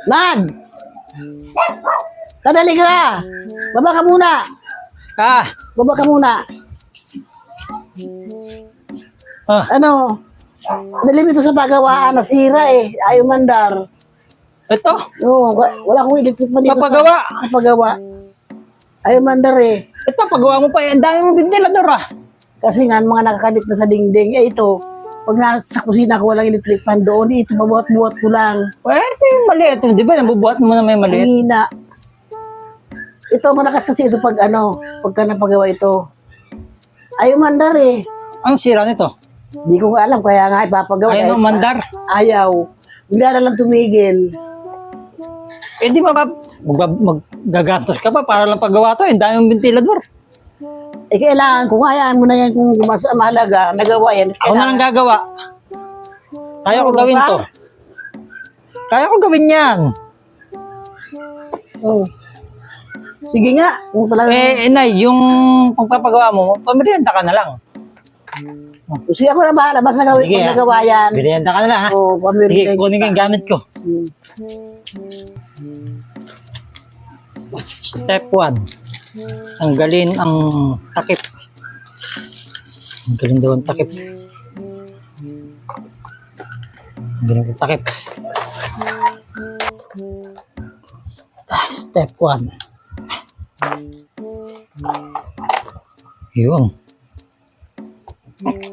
Man! Kadali ka! Baba ka muna! Ah, Baba ka muna! Ano? Dali mo ito sa pagawaan, nasira eh. Ayaw mandar. ito, Oo, wala akong electric man dito Papagawa. sa papagawa. Ayaw mandar eh. ito, pagawa mo pa yan. Ang dami mong ventilador ah. Kasi nga, mga nakakabit na sa dingding. Eh ito, pag nasa kusina ko walang electric fan doon, ito mabuhat-buhat ko lang. Ito yung maliit. Di ba, nabubuhat mo na may Ang maliit? hina. Ito, malakas kasi ito pag ano, pagka napagawa ito. Ayaw mandar eh. Ang sira nito. Hindi ko nga alam, kaya nga ipapagawa. Ayaw ng mandar. Ayaw. Bigla na lang tumigil. Eh di ba, maggagantos ka pa para lang paggawa to. Ang dami mong ventilador. Eh kailangan ko, hayaan mo na yan kung mas mahalaga, nagawa yan. Ako na lang gagawa. Kaya ko Puro gawin ba? to. Kaya ko gawin yan. Oh. Sige nga, kung talaga. Nay, yung pagpapagawa mo, pamerienda ka na lang. Sige ako na bahala, basta gawin Sige, kung nagawa yan. Merienda ka na lang ha. Oo, Sige, pamilya. kunin ko yung gamit ko. Hmm. Step 1. Tanggalin ang takip. Tanggalin daw ang takip. Tanggalin ang takip. Step 1. Yun.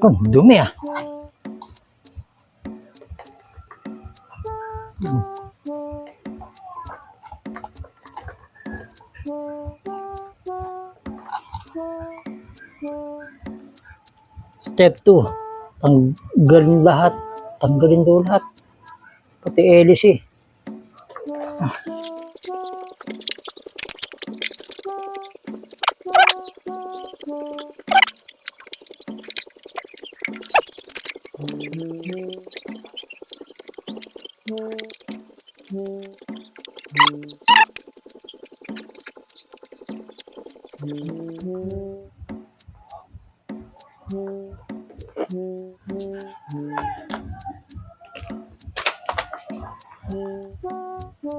Oh, dumi ah. Step 2. Tanggalin lahat. Tanggalin daw lahat. Pati hélice eh.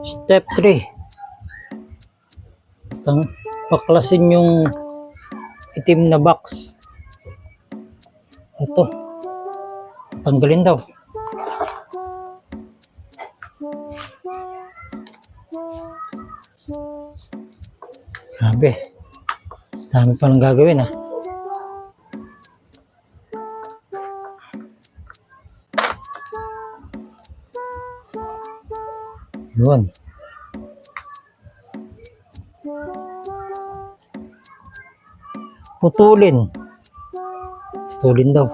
Step 3. Baklasin yung itim na box. Ito. Tanggalin daw. Grabe. Dami pa lang gagawin ah. Yun. Putulin. Putulin daw.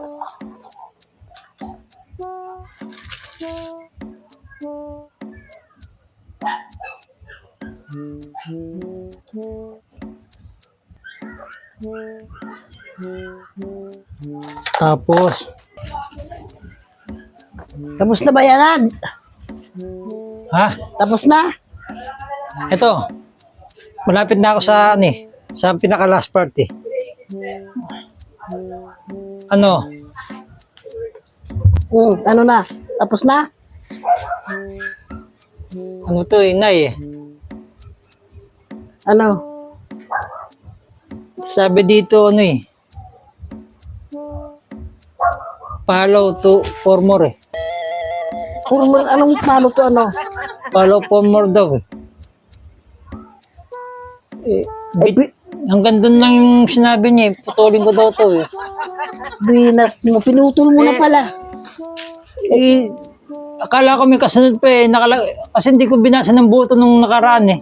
Tapos, Tapos na ba yan? Tapos na? ito. Malapit na ako sa sa pinaka last party. Ano? Ano na? Tapos na? Ano to Nay? Ano? Sabi dito follow to for more eh. Anong malo to ano? Follow for more daw eh. Hanggang doon lang yung sinabi niya eh. Putulin ko daw to eh. Binas mo, pinutol mo na pala. Akala ko may kasunod pa eh. Kasi hindi ko binasa ng buto nung nakaraan eh.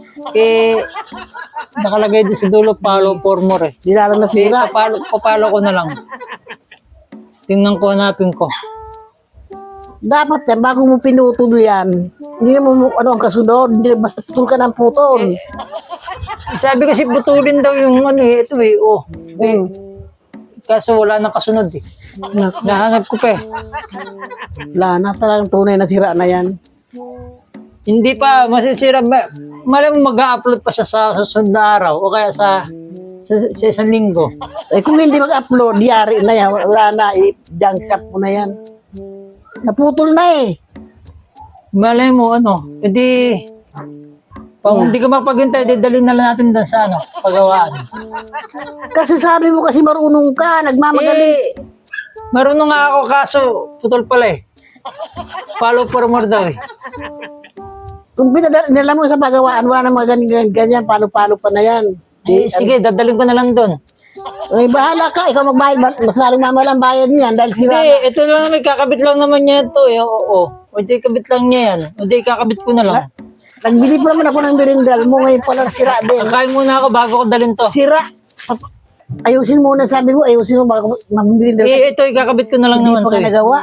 Nakalagay din sa dulo, follow for more eh. Di lang nasira. Papalo ko na lang. Tingnan ko, hanapin ko. Dapat yan, bago mo pinutol yan, hindi mo ano ang kasunod, hindi basta putol ka ng putol. Sabi kasi putulin daw yung ito eh. Kaso wala nang kasunod eh. Nahanap ko pa eh. Wala na talagang tunay na sira na yan. Hindi pa, masisira. Malam mag-upload pa siya sa susunod na araw o kaya sa isang linggo. Eh kung hindi mag-upload, yari na yan, wala na, i-junk shop mo na yan. Naputol na eh. Malay mo, edi Kung hindi ka mapaghintay, dadalhin na lang natin doon sa pagawaan. Kasi sabi mo kasi marunong ka, nagmamagaling. Marunong nga ako kaso putol pala eh. Follow for more daw eh. Kung pinadala mo sa pagawaan, wala na mga ganyan, palo-palo pa na yan. Sige, dadalhin ko na lang doon. Ay, bahala ka, ikaw magbayad, mas lalong mamalang bayad niyan dahil sira. Hindi, ito lang naman, kakabit lang naman niya ito eh. Oo. O di kabit lang niya yan. O di kakabit ko na lang. Nagbili pa naman ako ng merindal mo, ngayon pala sira din. Kain muna ako bago ko dalhin to. Sira. Ayusin muna, sabi mo, ayusin mo bago mag-merindal. Ito, ikakabit ko na lang Hindi naman pa to ka eh. nagawa.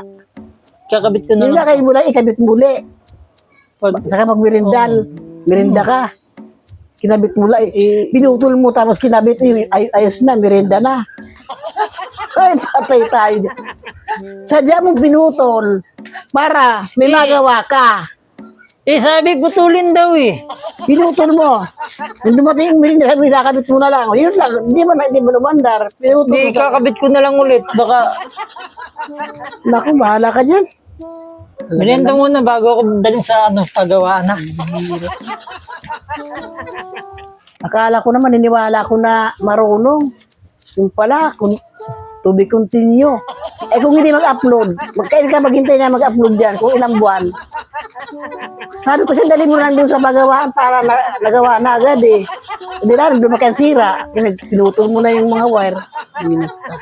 Kakabit ko na Hindi lang. kayo mula, ikabit muli. Saka mag-merindal. Merinda ka. Kinabit mula eh. Binutol mo tapos kinabit, ayos na, merinda na. Ay, patay tayo. Sadya mong binutol para may magawa ka. Sabi, putulin daw eh. Pinutol mo. Kung dumating yung merinda, sabi, nakabit mo na lang. O, yun lang, hindi mo lumandar. Pinutol Hindi, mo. kakabit ko na lang ulit. Baka, Naku, bahala ka dyan. binenta muna bago ako dalhin sa pagawaan na. Akala ko naman, niniwala ko na marunong. Yung pala, to be continue. Eh kung hindi mag-upload, kailan ka maghintay na mag-upload dyan, kung ilang buwan. Sabi ko siya, dali mo lang doon sa pagawaan para nagawa na agad eh. Hindi lang, dumaki ang sira. Pinutol mo na yung mga wire. Minus ka.